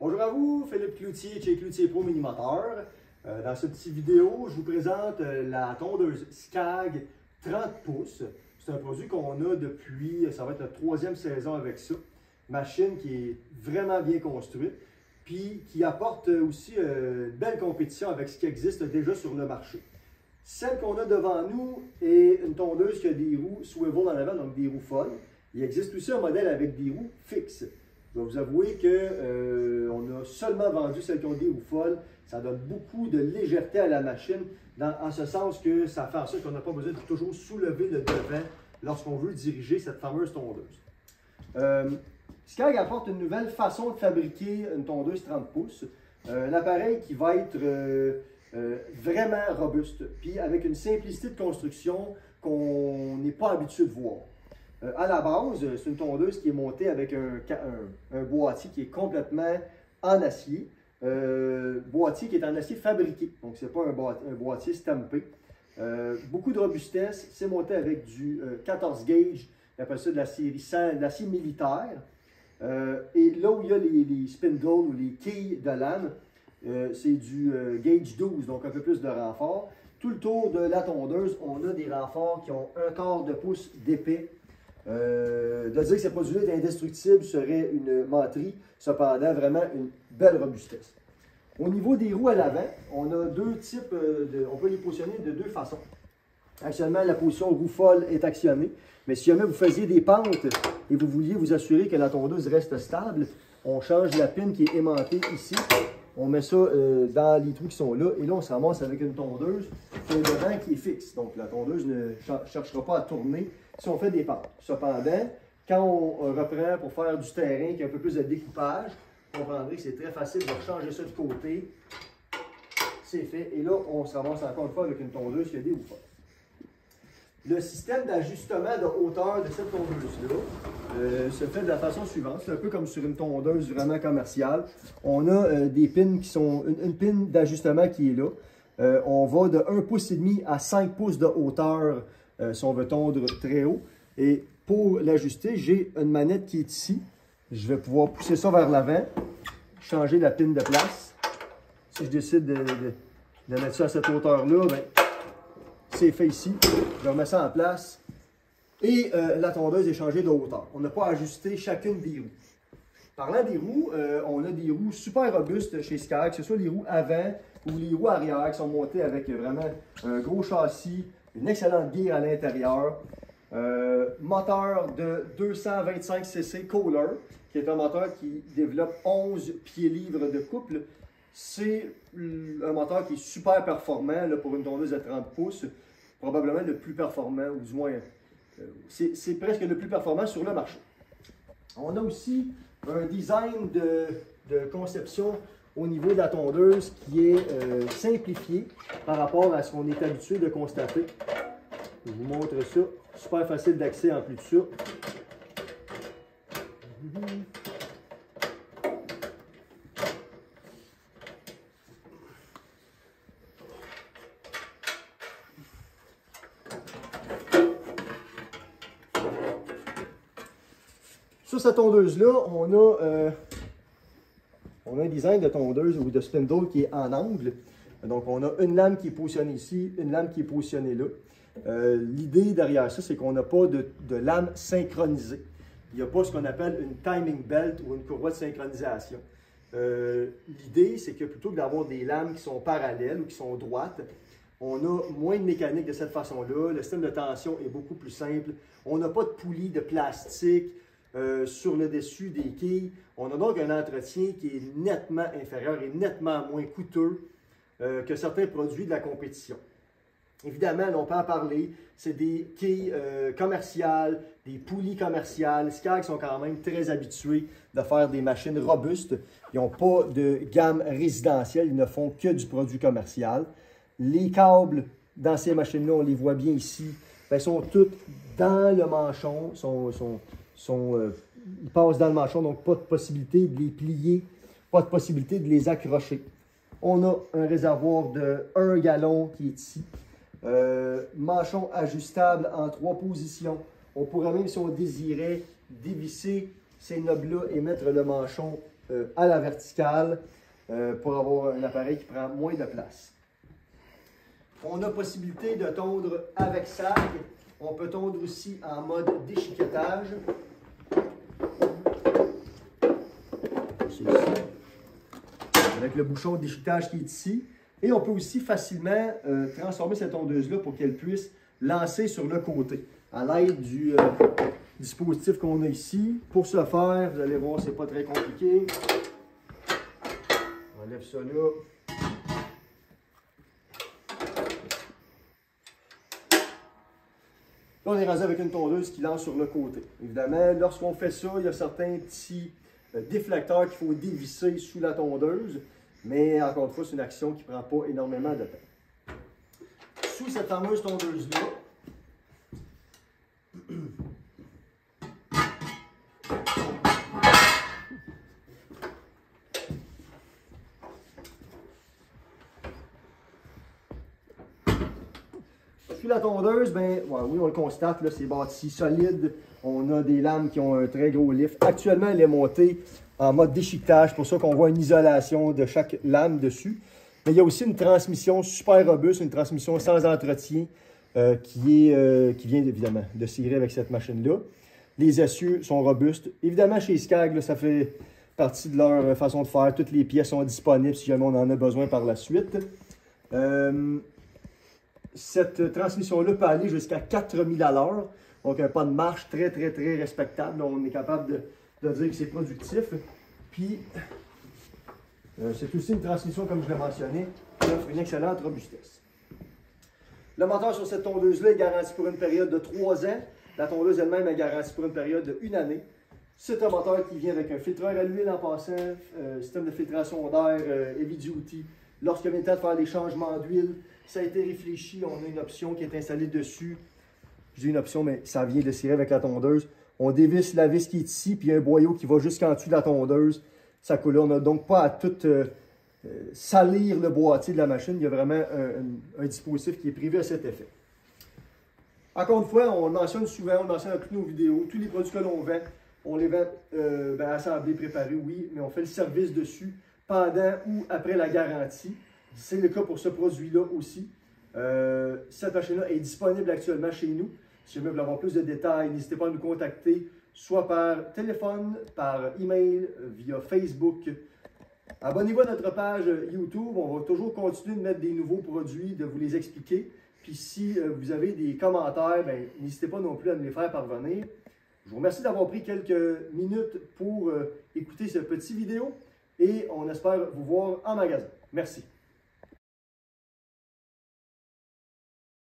Bonjour à vous, Philippe Cloutier, chez Cloutier Pro Mini-Moteur. Dans cette petite vidéo, je vous présente la tondeuse Skag 30 pouces. C'est un produit qu'on a depuis, ça va être notre troisième saison avec ça. Machine qui est vraiment bien construite, puis qui apporte aussi une belle compétition avec ce qui existe déjà sur le marché. Celle qu'on a devant nous est une tondeuse qui a des roues swivel en avant, donc des roues folles. Il existe aussi un modèle avec des roues fixes. Je vais vous avouer qu'on a seulement vendu celles qui ont des roues folles. Ça donne beaucoup de légèreté à la machine, en ce sens que ça fait en sorte qu'on n'a pas besoin de toujours soulever le devant lorsqu'on veut diriger cette fameuse tondeuse. Skag apporte une nouvelle façon de fabriquer une tondeuse 30 pouces. Un appareil qui va être vraiment robuste, puis avec une simplicité de construction qu'on n'est pas habitué de voir. À la base, c'est une tondeuse qui est montée avec un boîtier qui est complètement en acier. Boîtier qui est en acier fabriqué, donc ce n'est pas un boîtier stampé. Beaucoup de robustesse, c'est monté avec du 14 gauge, on appelle ça de la série 100, de l'acier militaire. Et là où il y a les spindles ou les quilles de lame, c'est du gauge 12, donc un peu plus de renfort. Tout le tour de la tondeuse, on a des renforts qui ont 1/4 de pouce d'épais. De dire que ces produits-là est indestructible serait une menterie, cependant vraiment une belle robustesse. Au niveau des roues à l'avant, on a deux types, on peut les positionner de deux façons. Actuellement, la position roue folle est actionnée, mais si jamais vous faisiez des pentes et vous vouliez vous assurer que la tondeuse reste stable, on change la pine qui est aimantée ici, on met ça dans les trous qui sont là, et là on se ramasse avec une tondeuse qui a le devant qui est fixe. Donc la tondeuse ne cherchera pas à tourner si on fait des pentes. Cependant, quand on reprend pour faire du terrain qui a un peu plus de découpage, vous comprendrez que c'est très facile de changer ça de côté. C'est fait. Et là, on se ramasse encore une fois avec une tondeuse qui a des roues folles. Le système d'ajustement de hauteur de cette tondeuse-là se fait de la façon suivante. C'est un peu comme sur une tondeuse vraiment commerciale. On a des pins qui sont, une pin d'ajustement qui est là. On va de 1,5 pouce à 5 pouces de hauteur si on veut tondre très haut. Et pour l'ajuster, j'ai une manette qui est ici. Je vais pouvoir pousser ça vers l'avant, changer la pin de place. Si je décide de mettre ça à cette hauteur-là, ben, c'est fait ici. Je remets ça en place et la tondeuse est changée de hauteur. On n'a pas à ajuster chacune des roues. Parlant des roues, on a des roues super robustes chez Skag, que ce soit les roues avant ou les roues arrière qui sont montées avec vraiment un gros châssis, une excellente gear à l'intérieur. Moteur de 225 cc Kohler, qui est un moteur qui développe 11 pieds-livres de couple. C'est un moteur qui est super performant là, pour une tondeuse de 30 pouces, probablement le plus performant, ou du moins, c'est presque le plus performant sur le marché. On a aussi un design de conception au niveau de la tondeuse qui est simplifié par rapport à ce qu'on est habitué de constater. Je vous montre ça. Super facile d'accès en plus de ça. Sur cette tondeuse-là, on a un design de tondeuse ou de spindle qui est en angle. Donc, on a une lame qui est positionnée ici, une lame qui est positionnée là. L'idée derrière ça, c'est qu'on n'a pas de lame synchronisée. Il n'y a pas ce qu'on appelle une timing belt ou une courroie de synchronisation. L'idée, c'est que plutôt que d'avoir des lames qui sont parallèles ou qui sont droites, on a moins de mécanique de cette façon-là. Le système de tension est beaucoup plus simple. On n'a pas de poulie de plastique sur le dessus des quilles. On a donc un entretien qui est nettement inférieur et nettement moins coûteux que certains produits de la compétition. Évidemment, on peut en parler, c'est des quilles commerciales, des poulies commerciales. Skag sont quand même très habitués de faire des machines robustes. Ils n'ont pas de gamme résidentielle, ils ne font que du produit commercial. Les câbles dans ces machines-là, on les voit bien ici, ben, sont toutes dans le manchon, ils passent dans le manchon, donc pas de possibilité de les plier, pas de possibilité de les accrocher. On a un réservoir de 1 gallon qui est ici. Manchon ajustable en 3 positions. On pourrait même, si on désirait, dévisser ces knobs-là et mettre le manchon à la verticale pour avoir un appareil qui prend moins de place. On a possibilité de tondre avec sag. On peut tondre aussi en mode déchiquetage. C'est ici. Avec le bouchon de déchiquetage qui est ici. Et on peut aussi facilement transformer cette tondeuse-là pour qu'elle puisse lancer sur le côté à l'aide du dispositif qu'on a ici. Pour ce faire, vous allez voir, c'est pas très compliqué. On enlève ça là. Là, on est rendu avec une tondeuse qui lance sur le côté. Évidemment, lorsqu'on fait ça, il y a certains petits déflecteurs qu'il faut dévisser sous la tondeuse. Mais encore une fois, c'est une action qui ne prend pas énormément de temps. Sous cette fameuse tondeuse-là, sous la tondeuse, ben, ouais, oui, on le constate, c'est bâti solide. On a des lames qui ont un très gros lift. Actuellement, elle est montée en mode déchiquetage, pour ça qu'on voit une isolation de chaque lame dessus. Mais il y a aussi une transmission super robuste, une transmission sans entretien qui vient évidemment de cirer avec cette machine-là. Les essieux sont robustes. Évidemment, chez Skag, là, ça fait partie de leur façon de faire. Toutes les pièces sont disponibles si jamais on en a besoin par la suite. Cette transmission-là peut aller jusqu'à 4000 à l'heure. Donc, un pas de marche très, très, très respectable. On est capable de dire que c'est productif. Puis, c'est aussi une transmission, comme je l'ai mentionné, qui offre une excellente robustesse. Le moteur sur cette tondeuse-là est garanti pour une période de 3 ans. La tondeuse elle-même est garantie pour une période de 1 année. C'est un moteur qui vient avec un filtreur à l'huile en passant, système de filtration d'air heavy duty. Lorsqu'il vient le temps de faire des changements d'huile, ça a été réfléchi. On a une option qui est installée dessus. Je dis une option, mais ça vient de cirer avec la tondeuse. On dévisse la vis qui est ici, puis il y a un boyau qui va jusqu'en dessous de la tondeuse. Ça coule là. On n'a donc pas à tout salir le boîtier de la machine. Il y a vraiment un dispositif qui est prévu à cet effet. Encore une fois, on le mentionne souvent, on le mentionne dans toutes nos vidéos. Tous les produits que l'on vend, on les vend assemblés, préparés, oui, mais on fait le service dessus pendant ou après la garantie. C'est le cas pour ce produit-là aussi. Cette machine-là est disponible actuellement chez nous. Si jamais vous voulez avoir plus de détails, n'hésitez pas à nous contacter, soit par téléphone, par email, via Facebook. Abonnez-vous à notre page YouTube. On va toujours continuer de mettre des nouveaux produits, de vous les expliquer. Puis si vous avez des commentaires, n'hésitez pas non plus à me les faire parvenir. Je vous remercie d'avoir pris quelques minutes pour écouter cette petite vidéo et on espère vous voir en magasin. Merci.